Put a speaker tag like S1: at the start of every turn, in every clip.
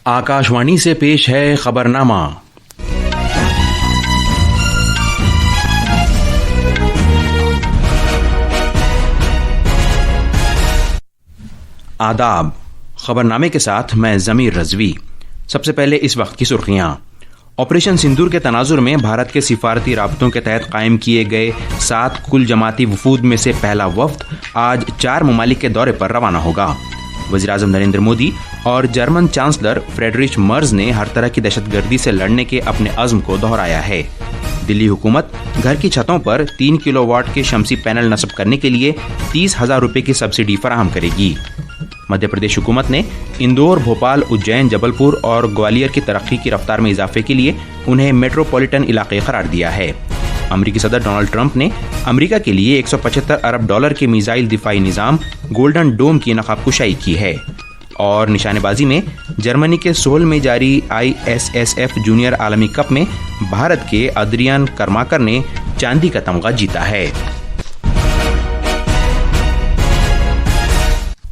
S1: आकाशवाणी से पेश है खबरनामा। आदाब। खबरनामे के साथ मैं ज़मीर रज़वी। सबसे पहले इस वक्त की सुर्खियां। ऑपरेशन सिंदूर के तनाजुर में भारत के सिफारती राब्तों के तहत कायम किए गए 7 कुल जमाती वफूद में से पहला वफ्द आज 4 ममालिक के दौरे पर रवाना होगा। वज़ीर-ए-आज़म नरेंद्र मोदी और जर्मन चांसलर फ्रेडरिच मर्ज ने हर तरह की दहशतगर्दी से लड़ने के अपने अज़्म को दोहराया है। दिल्ली हुकूमत घर की छतों पर 3 किलोवाट के शमसी पैनल नस्ब करने के लिए 30,000 रुपये की सब्सिडी फराहम करेगी। मध्य प्रदेश हुकूमत ने इंदौर, भोपाल, उज्जैन, जबलपुर और ग्वालियर की तरक्की की रफ्तार में इजाफे के लिए उन्हें मेट्रोपॉलिटन इलाके करार दिया है। अमरीकी सदर डोनाल्ड ट्रंप ने अमेरिका के लिए $175 अरब के मिसाइल दिफाई निज़ाम गोल्डन डोम की नकाबकुशाई की है। और निशानेबाजी में जर्मनी के सोल में जारी ISSF जूनियर आलमी कप में भारत के अद्रियान कर्माकर ने चांदी का तमगा जीता है।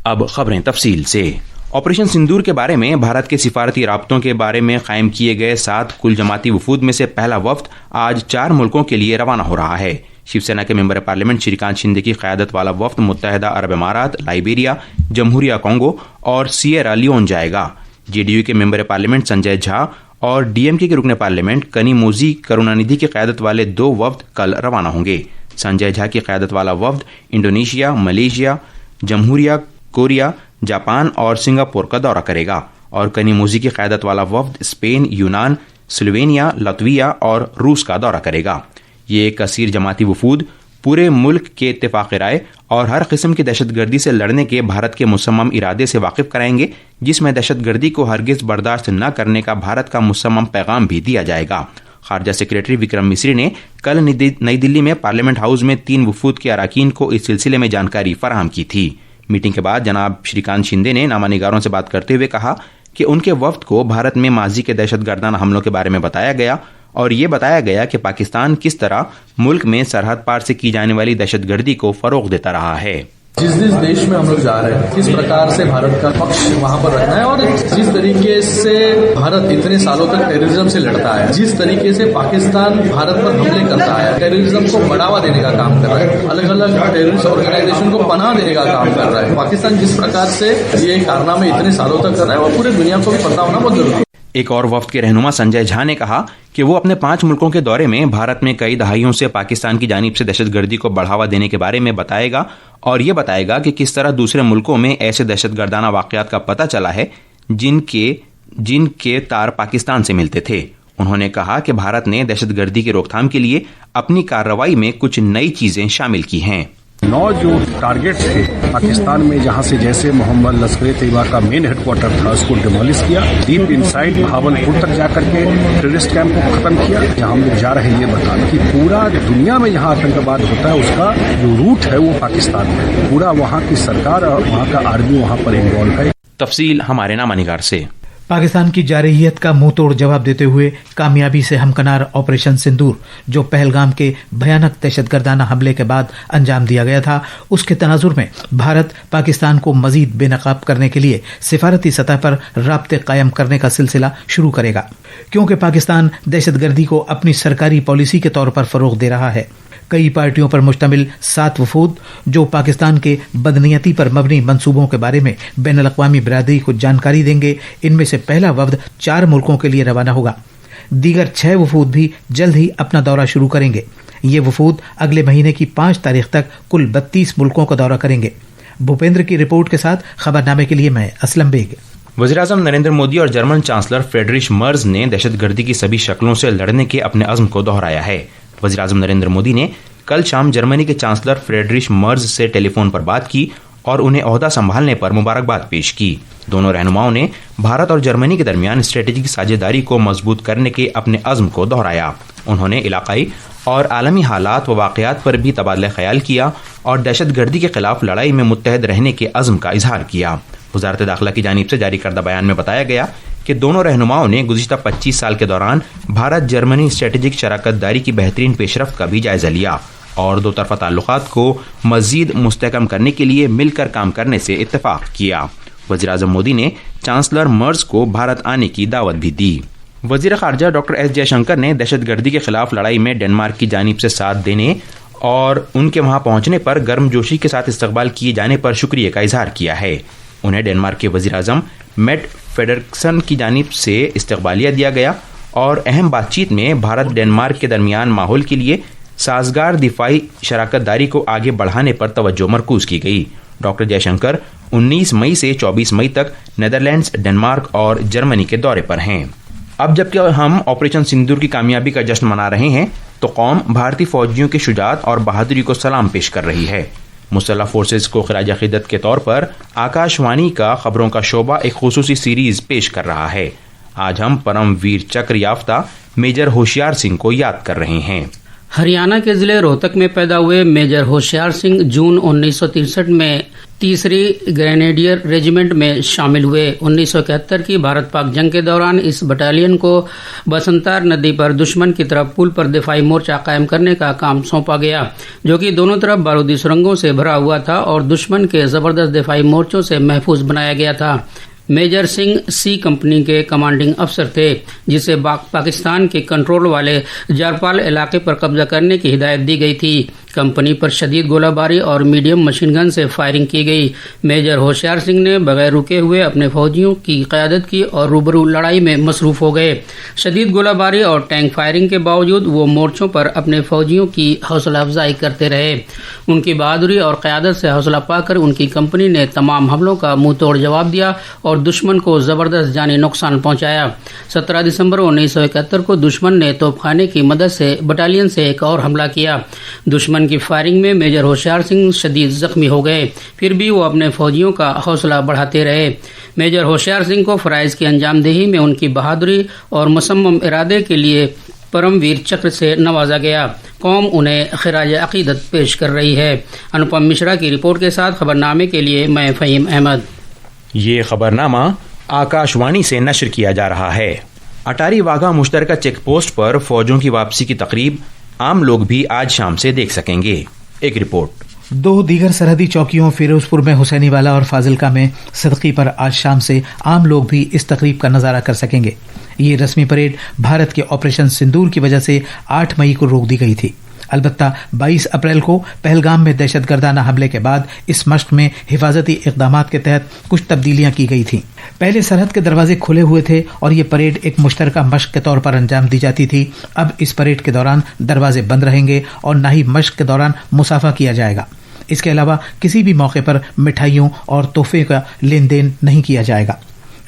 S1: अब खबरें तफसील से। ऑपरेशन सिंदूर के बारे में भारत के सिफारती राब्तों के बारे में कायम किए गए 7 कुल जमाती वफूद में से पहला वफ्द आज 4 मुल्कों के लिए रवाना हो रहा है। शिवसेना के मेंबर पार्लियामेंट श्रीकांत शिंदे की क़यादत वाला वफ्द मुत्तहदा अरब अमारात, लाइबेरिया, जमहूरिया कांगो और सिएरा लियोन जाएगा। JDU के मेंबर पार्लियामेंट संजय झा और DMK के रुकने पार्लियामेंट कनिमोजी करुणानिधि की क़यादत वाले 2 वफ्द कल रवाना होंगे। संजय झा की क़यादत वाला वफ्द इंडोनेशिया, मलेशिया, जमहूरिया कोरिया, जापान और सिंगापुर का दौरा करेगा और कनिमोजी की क़यादत वाला वफ्द स्पेन, यूनान, स्लोवेनिया, लतविया और रूस का दौरा करेगा। ये कसीर जमाती वफूद पूरे मुल्क के इत्तेफाक राय और हर किस्म की दहशतगर्दी से लड़ने के भारत के मुसम्मम इरादे से वाकिफ कराएंगे, जिसमें दहशतगर्दी को हरगिज़ बर्दाश्त न करने का भारत का मुसम्मम पैगाम भी दिया जाएगा। खारजा सेक्रेटरी विक्रम मिस्री ने कल नई दिल्ली में पार्लियामेंट हाउस में 3 वफूद के अराकीन को इस सिलसिले में जानकारी फराहम की थी। मीटिंग के बाद जनाब श्रीकांत शिंदे ने नामानिगारों से बात करते हुए कहा कि उनके वफ्द को भारत में माजी के दहशतगर्दाना हमलों के बारे में बताया गया और ये बताया गया कि पाकिस्तान किस तरह मुल्क में सरहद पार से की जाने वाली दहशतगर्दी को फरोग देता रहा है।
S2: जिस देश में हम लोग जा रहे हैं, किस प्रकार से भारत का पक्ष वहां पर रखना है और जिस तरीके से भारत इतने सालों तक टेररिज्म से लड़ता है, जिस तरीके से पाकिस्तान भारत पर हमले करता है, टेररिज्म को बढ़ावा देने का काम कर रहा है, अलग अलग टेररिस्ट ऑर्गेनाइजेशन को पनाह देने का काम कर रहा है, पाकिस्तान जिस प्रकार से ये कारनामे इतने सालों तक कर रहा है वो पूरी दुनिया को भी पता होना बहुत जरूरी है।
S1: एक और वफ्द के रहनुमा संजय झा ने कहा कि वो अपने 5 मुल्कों के दौरे में भारत में कई दहाइयों से पाकिस्तान की जानिब से दहशतगर्दी को बढ़ावा देने के बारे में बताएगा और ये बताएगा कि किस तरह दूसरे मुल्कों में ऐसे दहशतगर्दाना वाक़यात का पता चला है जिनके तार पाकिस्तान से मिलते थे। उन्होंने कहा कि भारत ने दहशतगर्दी की रोकथाम के लिए अपनी कार्रवाई में कुछ नई चीज़ें शामिल की हैं।
S3: 9 जो टारगेट थे पाकिस्तान में, जहां से जैसे मोहम्मद लश्कर तैयबा का मेन हेडक्वार्टर था, उसको डिमोलिश किया, डीप इनसाइड भावलपुर तक जाकर के टेररिस्ट कैंप को खत्म किया। जहां हम लोग जा रहे हैं ये बताना कि पूरा दुनिया में जहां आतंकवाद होता है उसका जो रूट है वो पाकिस्तान में, पूरा वहां की सरकार और वहां का आर्मी वहां पर इन्वॉल्व है।
S1: तफसील हमारे नामानिगार से।
S4: पाकिस्तान की जारहियत का मुंह तोड़ जवाब देते हुए कामयाबी से हमकनार ऑपरेशन सिंदूर, जो पहलगाम के भयानक दहशतगर्दाना हमले के बाद अंजाम दिया गया था, उसके तनाजुर में भारत पाकिस्तान को मजीद बेनकाब करने के लिए सिफारती सतह पर राब्ते कायम करने का सिलसिला शुरू करेगा, क्योंकि पाकिस्तान दहशतगर्दी को अपनी सरकारी पॉलिसी के तौर पर फरोग दे रहा है। कई पार्टियों पर मुश्तमिल 7 वफूद जो पाकिस्तान के बदनीयती पर मबनी मंसूबों के बारे में बैनुल अक़वामी बिरादरी को जानकारी देंगे। इनमें से पहला वफ्द 4 मुल्कों के लिए रवाना होगा। दीगर 6 वफूद भी जल्द ही अपना दौरा शुरू करेंगे। ये वफूद अगले महीने की 5 तारीख तक कुल 32 मुल्कों का दौरा करेंगे। भूपेंद्र की रिपोर्ट के साथ खबरनामे के लिए मैं असलम बेग।
S1: वज़ीर-ए-आज़म नरेंद्र मोदी और जर्मन चांसलर फ्रेडरिच मर्ज ने दहशतगर्दी की सभी शक्लों से लड़ने के अपने अज़्म को दोहराया है। वज़ीर-ए-आज़म नरेंद्र मोदी ने कल शाम जर्मनी के चांसलर फ्रेडरिच मर्ज से टेलीफोन पर बात की और उन्हें ओहदा संभालने पर मुबारकबाद पेश की। दोनों रहनुमाओं ने भारत और जर्मनी के दरमियान स्ट्रेटेजिक साझेदारी को मजबूत करने के अपने अज़्म को दोहराया। उन्होंने इलाकाई और आलमी हालात व वाक़यात पर भी तबादला ख्याल किया और दहशतगर्दी के खिलाफ लड़ाई में मुत्तहद रहने के अज़्म का इजहार किया। वज़ारत दाखिला की जानिब से जारी करदा बयान में बताया गया कि दोनों रहनुमाओं ने गुज़िश्ता 25 साल के दौरान भारत जर्मनी स्ट्रेटेजिक शराकत दारी की बेहतरीन पेशरफ्त का भी जायजा लिया और दो तरफ़ा ताल्लुकात को मज़ीद मुस्तहकम करने के लिए मिलकर काम करने से इत्तेफाक किया। वज़ीर आज़म मोदी ने चांसलर मर्ज को भारत आने की दावत भी दी। वज़ीर ख़ारजा डॉक्टर एस जयशंकर ने दहशतगर्दी के खिलाफ लड़ाई में डेनमार्क की जानिब से साथ देने और उनके वहां पहुंचने पर गर्मजोशी के साथ इस्तकबाल किए जाने पर शुक्रिया का इजहार किया है। उन्हें डेनमार्क के वज़ीर आज़म मेट फेडरसन की जानिब से इस्तकबालिया दिया गया और अहम बातचीत में भारत डेनमार्क के दरमियान माहौल के लिए साजगार दिफाई शराकत दारी को आगे बढ़ाने पर तवज्जो मरकूज की गई। डॉक्टर जयशंकर 19 मई से 24 मई तक नेदरलैंड्स, डेनमार्क और जर्मनी के दौरे पर हैं। अब जबकि हम ऑपरेशन सिंदूर की कामयाबी का जश्न मना रहे हैं तो कौम भारतीय फौजियों की शुजाअत और बहादुरी को सलाम पेश कर रही है। मुसल्लह फोर्सेज को खिराज अकीदत के तौर पर आकाशवाणी का खबरों का शोबा एक खुसूसी सीरीज पेश कर रहा है। आज हम परम वीर चक्र याफ्ता मेजर होशियार सिंह को याद कर रहे हैं।
S5: हरियाणा के जिले रोहतक में पैदा हुए मेजर होशियार सिंह जून 1963 में 3री ग्रेनेडियर रेजिमेंट में शामिल हुए। 1971 की भारत पाक जंग के दौरान इस बटालियन को बसंतार नदी पर दुश्मन की तरफ पुल पर दिफाई मोर्चा कायम करने का काम सौंपा गया, जो कि दोनों तरफ बारूदी सुरंगों से भरा हुआ था और दुश्मन के जबरदस्त दिफाई मोर्चों से महफूज बनाया गया था। मेजर सिंह सी कंपनी के कमांडिंग अफसर थे, जिसे पाकिस्तान के कंट्रोल वाले जारपाल इलाके पर कब्जा करने की हिदायत दी गई थी। कंपनी पर शदीद गोलाबारी और मीडियम मशीन गन से फायरिंग की गई। मेजर होशियार सिंह ने बगैर रुके हुए अपने फौजियों की क़यादत की और रूबरू लड़ाई में मसरूफ हो गए। शदीद गोलाबारी और टैंक फायरिंग के बावजूद वो मोर्चों पर अपने फौजियों की हौसला अफजाई करते रहे। उनकी बहादुरी और क़यादत से हौसला पाकर उनकी कंपनी ने तमाम हमलों का मुंह तोड़ जवाब दिया और दुश्मन को जबरदस्त जानी नुकसान पहुंचाया। 17 दिसंबर 1971 को दुश्मन ने तोपखाने की मदद से बटालियन से एक और हमला किया। दुश्मन की फायरिंग में मेजर होशियार सिंह शदीद जख्मी हो गए, फिर भी वो अपने फौजियों का हौसला बढ़ाते रहे। मेजर होशियार सिंह को फराइज की अंजामदेही में उनकी बहादुरी और मुसम्मम इरादे के लिए परमवीर चक्र से नवाजा गया। कौम उन्हें खिराज अकीदत पेश कर रही है। अनुपम मिश्रा की रिपोर्ट के साथ खबरनामे के लिए मैं फ़हीम अहमद।
S1: ये खबरनामा आकाशवाणी से नशर किया जा रहा है। अटारी वाघा मुश्तरका चेक पोस्ट पर फौजों की वापसी की तकरीब आम लोग भी आज शाम से देख सकेंगे। एक रिपोर्ट।
S4: 2 दीगर सरहदी चौकियों फिरोजपुर में हुसैनीवाला और फाजिलका में सदकी पर आज शाम से आम लोग भी इस तकरीब का नजारा कर सकेंगे। ये रस्मी परेड भारत के ऑपरेशन सिंदूर की वजह से 8 मई को रोक दी गई थी। अलबत्ता 22 अप्रैल को पहलगाम में दहशतगर्दाना हमले के बाद इस मश्क में हिफाजती इक़दामात के तहत कुछ तब्दीलियां की गई थीं। पहले सरहद के दरवाजे खुले हुए थे और ये परेड एक मुश्तरका मश्क के तौर पर अंजाम दी जाती थी। अब इस परेड के दौरान दरवाजे बंद रहेंगे और न ही मश्क के दौरान मुसाफा किया जाएगा। इसके अलावा किसी भी मौके पर मिठाइयों और तोहफे का लेन देन नहीं किया जाएगा।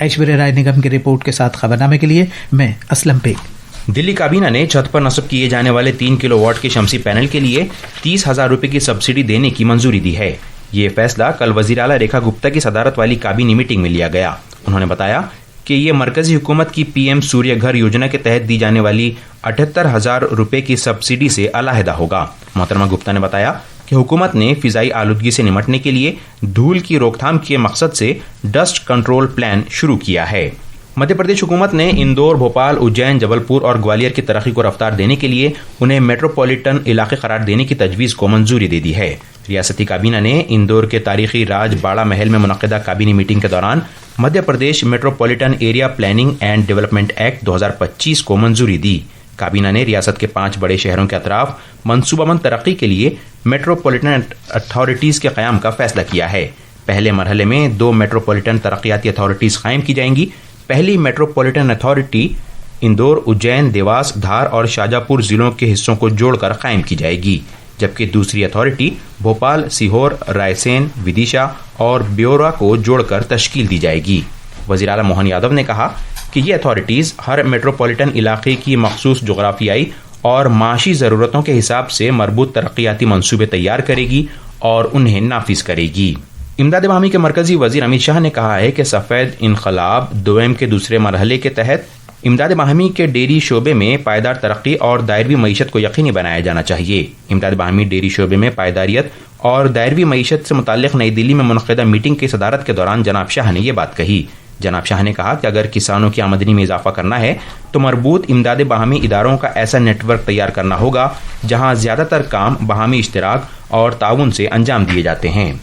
S4: ऐश्वर्या राय निगम की रिपोर्ट के साथ खबरनामे के लिए मैं असलम बेग।
S1: दिल्ली काबीना ने छत पर नस्ब किए जाने वाले 3 किलोवाट के शमसी पैनल के लिए 30,000 रुपए की सब्सिडी देने की मंजूरी दी है। ये फैसला कल वजीर आला रेखा गुप्ता की सदारत वाली काबीनी मीटिंग में लिया गया। उन्होंने बताया कि ये मरकजी हुकूमत की PM सूर्य घर योजना के तहत दी जाने वाली 78,000 रुपए की सब्सिडी से अलहदा होगा। मोहतरमा गुप्ता ने बताया कि हुकूमत ने फिजाई आलूदगी से निमटने के लिए धूल की रोकथाम के मकसद से डस्ट कंट्रोल प्लान शुरू किया है। मध्य प्रदेश हुकूमत ने इंदौर, भोपाल, उज्जैन, जबलपुर और ग्वालियर की तरक्की को रफ्तार देने के लिए उन्हें मेट्रोपॉलिटन इलाके करार देने की तजवीज़ को मंजूरी दे दी है। रियासती काबीना ने इंदौर के तारीखी राज बाड़ा महल में मुनक्किदा काबीनी मीटिंग के दौरान Madhya Pradesh metropolitan area planning and development act 2025 को मंजूरी दी। काबीना ने रियासत के 5 बड़े शहरों के अतराफ मनसूबाबंद तरक्की के लिए मेट्रोपॉलिटन अथॉरिटीज़ के क़याम का फैसला किया है। पहले मरहले में 2 मेट्रोपॉलिटन तरक्याती अथॉरिटीज़ कायम की जाएंगी। पहली मेट्रोपॉलिटन अथॉरिटी इंदौर, उज्जैन, देवास, धार और शाजापुर जिलों के हिस्सों को जोड़कर कायम की जाएगी, जबकि दूसरी अथॉरिटी भोपाल, सीहोर, रायसेन, विदिशा और ब्योरा को जोड़कर तश्कील दी जाएगी। वज़ीर आला मोहन यादव ने कहा कि ये अथॉरिटीज़ हर मेट्रोपॉलिटन इलाके की मखसूस जोग्राफियाई और माशी ज़रूरतों के हिसाब से मरबूत तरक्याती मंसूबे तैयार करेगी और उन्हें नाफिज करेगी। इमदाद बाहमी के मरकजी वजीर अमित शाह ने कहा है कि सफ़ेद इनकलाब दोएम के दूसरे मरहले के तहत इमदाद बाहमी के डेयरी शोबे में पायदार तरक्की और दायरवी मईशत को यकीनी बनाया जाना चाहिए। इमदाद बाहमी डेयरी शोबे में पायदारियत और दायरवी मईशत से मुताल्लिक़ नई दिल्ली में मुनक़िदा मीटिंग की सदारत के दौरान जनाब शाह ने यह बात कही। जनाब शाह ने कहा कि अगर किसानों की आमदनी में इजाफा करना है तो मरबूत इमदाद बाहमी इदारों का ऐसा नेटवर्क तैयार करना होगा जहाँ ज़्यादातर काम बाहमी इश्तराक और ताउन से अंजाम दिए जाते हैं।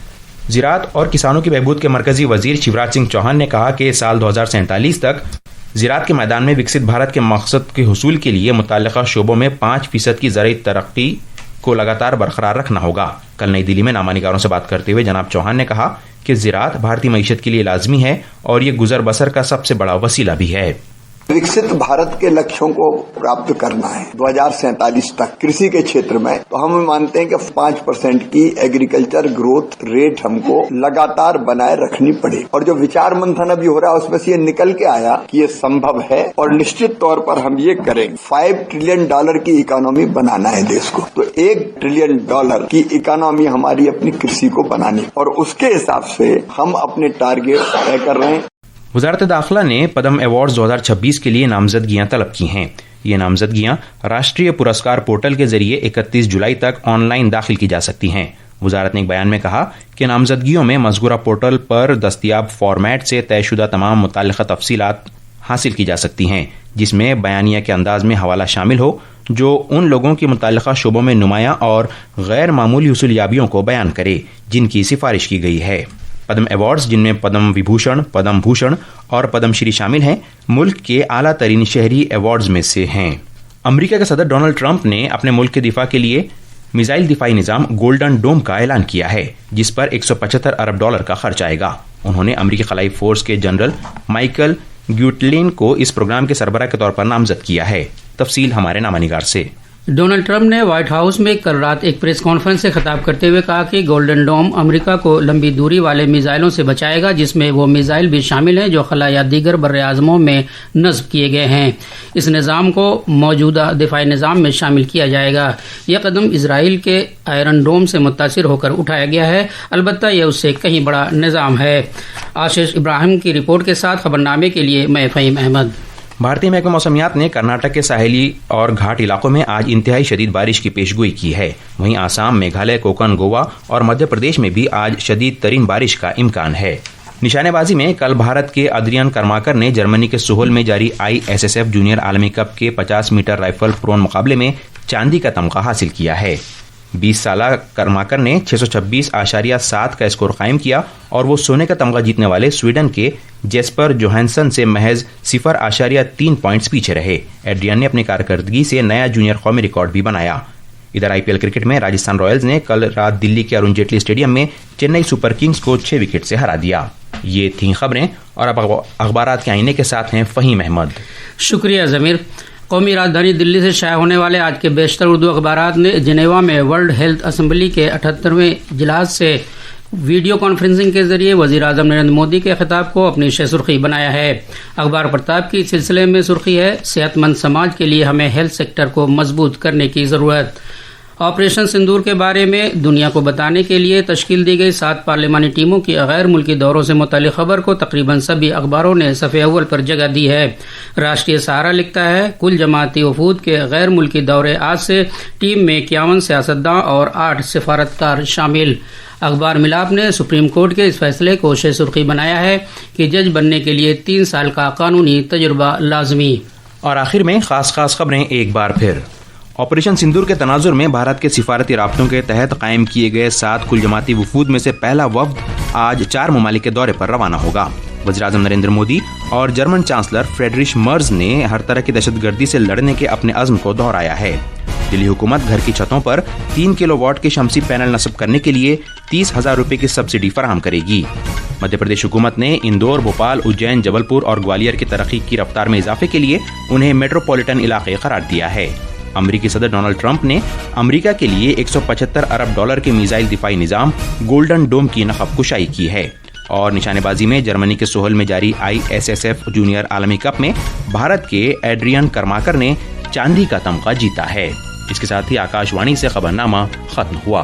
S1: زراعت اور کسانوں کی بہبود کے مرکزی وزیر شیوراج سنگھ چوہان نے کہا کہ سال 2047 تک زراعت کے میدان میں وکست بھارت کے مقصد کے حصول کے لیے متعلقہ شعبوں میں 5% کی زرعی ترقی کو لگاتار برقرار رکھنا ہوگا۔ کل نئی دلی میں نامہ نگاروں سے بات کرتے ہوئے جناب چوہان نے کہا کہ زراعت بھارتی معیشت کے لیے لازمی ہے اور یہ گزر بسر کا سب سے بڑا وسیلہ بھی ہے۔
S6: وکست بھارت کے لکشوں کو پراپت کرنا ہے 2047 تک کرشی کے چھیتر میں، تو ہم مانتے ہیں کہ 5% کی ایگریکلچر گروتھ ریٹ ہم کو لگاتار بنائے رکھنی پڑے، اور جو وچار منتھن ابھی ہو رہا ہے اس میں سے یہ نکل کے آیا کہ یہ سمبھو ہے اور نشچت طور پر ہم یہ کریں۔ $5 ٹریلین کی اکانومی بنانا ہے دیش کو، تو $1 ٹریلین کی اکانومی ہماری اپنی کرشی کو بنانی، اور اس کے حساب سے ہم اپنے ٹارگیٹ طے کر رہے ہیں۔
S1: وزارت داخلہ نے پدم ایوارڈز 2026 کے لیے نامزدگیاں طلب کی ہیں۔ یہ نامزدگیاں راشٹریہ پرسکار پورٹل کے ذریعے 31 جولائی تک آن لائن داخل کی جا سکتی ہیں۔ وزارت نے ایک بیان میں کہا کہ نامزدگیوں میں مذکورہ پورٹل پر دستیاب فارمیٹ سے طے شدہ تمام متعلقہ تفصیلات حاصل کی جا سکتی ہیں، جس میں بیانیہ کے انداز میں حوالہ شامل ہو جو ان لوگوں کی متعلقہ شعبوں میں نمایاں اور غیر معمولی حصولیابیوں کو بیان کرے جن کی سفارش کی گئی ہے۔ پدم ایوارڈز، جن میں پدم وبھوشن، پدم بھوشن اور پدم شری شامل ہیں، ملک کے اعلیٰ ترین شہری ایوارڈز میں سے ہیں۔ امریکہ کے صدر ڈونلڈ ٹرمپ نے اپنے ملک کے دفاع کے لیے میزائل دفاعی نظام گولڈن ڈوم کا اعلان کیا ہے، جس پر $175 ارب کا خرچ آئے گا۔ انہوں نے امریکی خلائی فورس کے جنرل مائیکل گیوٹلین کو اس پروگرام کے سربراہ کے طور پر نامزد کیا ہے۔ تفصیل ہمارے نامہ نگار سے۔
S5: ڈونلڈ ٹرمپ نے وائٹ ہاؤس میں کل رات ایک پریس کانفرنس سے خطاب کرتے ہوئے کہا کہ گولڈن ڈوم امریکہ کو لمبی دوری والے میزائلوں سے بچائے گا، جس میں وہ میزائل بھی شامل ہیں جو خلا یا دیگر بر اعظموں میں نصب کیے گئے ہیں۔ اس نظام کو موجودہ دفاعی نظام میں شامل کیا جائے گا۔ یہ قدم اسرائیل کے آئرن ڈوم سے متاثر ہو کر اٹھایا گیا ہے، البتہ یہ اس سے کہیں بڑا نظام ہے۔ آشیش ابراہیم کی رپورٹ کے ساتھ خبرنامے کے لیے میں فہیم احمد۔
S1: بھارتی محکمہ موسمیات نے کرناٹک کے ساحلی اور گھاٹ علاقوں میں آج انتہائی شدید بارش کی پیش گوئی کی ہے۔ وہیں آسام، میگھالیہ، کوکن، گوا اور مدھیہ پردیش میں بھی آج شدید ترین بارش کا امکان ہے۔ نشانے بازی میں کل بھارت کے ادریان کرماکر نے جرمنی کے سول میں جاری ISSF جونیئر عالمی کپ کے 50 میٹر رائفل پرون مقابلے میں چاندی کا تمغہ حاصل کیا ہے۔ 20 سالہ کرماکر نے 626.7 کا اسکور قائم کیا اور وہ سونے کا تمغہ جیتنے والے سویڈن کے جیسپر جوہانسن سے محض 0.3 پوائنٹس پیچھے رہے۔ ایڈریان نے اپنی کارکردگی سے نیا جونیئر قومی ریکارڈ بھی بنایا۔ ادھر IPL کرکٹ میں راجستھان رائلز نے کل رات دلی کے ارون جیٹلی اسٹیڈیم میں چنئی سپر کنگز کو 6 وکٹ سے ہرا دیا۔ یہ تھیں خبریں، اور اب اخبارات کے آئینے کے ساتھ ہیں فہیم احمد۔
S5: شکریہ ضمیر۔ قومی راجدھانی دلی سے شائع ہونے والے آج کے بیشتر اردو اخبارات نے جنیوا میں ورلڈ ہیلتھ اسمبلی کے 78ویں اجلاس سے ویڈیو کانفرنسنگ کے ذریعے وزیر اعظم نریندر مودی کے خطاب کو اپنی شہ سرخی بنایا ہے۔ اخبار پرتاب کی سلسلے میں سرخی ہے، صحت مند سماج کے لیے ہمیں ہیلتھ سیکٹر کو مضبوط کرنے کی ضرورت۔ آپریشن سندور کے بارے میں دنیا کو بتانے کے لیے تشکیل دی گئی 7 پارلیمانی ٹیموں کی غیر ملکی دوروں سے متعلق خبر کو تقریباً سبھی اخباروں نے صفحے اول پر جگہ دی ہے۔ راشٹریہ سہارا لکھتا ہے، کل جماعتی وفود کے غیر ملکی دورے آج سے، ٹیم میں 51 سیاستداں اور 8 سفارتکار شامل۔ اخبار ملاپ نے سپریم کورٹ کے اس فیصلے کو شہ سرخی بنایا ہے کہ جج بننے کے لیے 3 سال کا قانونی تجربہ لازمی۔
S1: اور آخر میں خاص خبریں ایک بار پھر۔ آپریشن سندور کے تناظر میں بھارت کے سفارتی رابطوں کے تحت قائم کیے گئے 7 کل جماعتی وفود میں سے پہلا وفد آج 4 ممالک کے دورے پر روانہ ہوگا۔ وزیراعظم نریندر مودی اور جرمن چانسلر فریڈرش مرز نے ہر طرح کی دہشت گردی سے لڑنے کے اپنے عزم کو دہرایا ہے۔ دلی حکومت گھر کی چھتوں پر 3 کلو واٹ کے شمسی پینل نصب کرنے کے لیے 30,000 روپے کی سبسڈی فراہم کرے گی۔ مدھیہ پردیش حکومت نے اندور، بھوپال، اجین، جبل پور اور گوالیار کی ترقی کی رفتار میں اضافے کے لیے انہیں میٹروپولیٹن علاقے قرار دیا ہے۔ امریکی صدر ڈونلڈ ٹرمپ نے امریکہ کے لیے $175 ارب کے میزائل دفاعی نظام گولڈن ڈوم کی نخب کشائی کی ہے۔ اور نشانے بازی میں جرمنی کے سول میں جاری ISSF جونیئر عالمی کپ میں بھارت کے ایڈریان کرماکر نے چاندی کا تمغہ جیتا ہے۔ اس کے ساتھ ہی آکاش وانی سے خبرنامہ ختم ہوا۔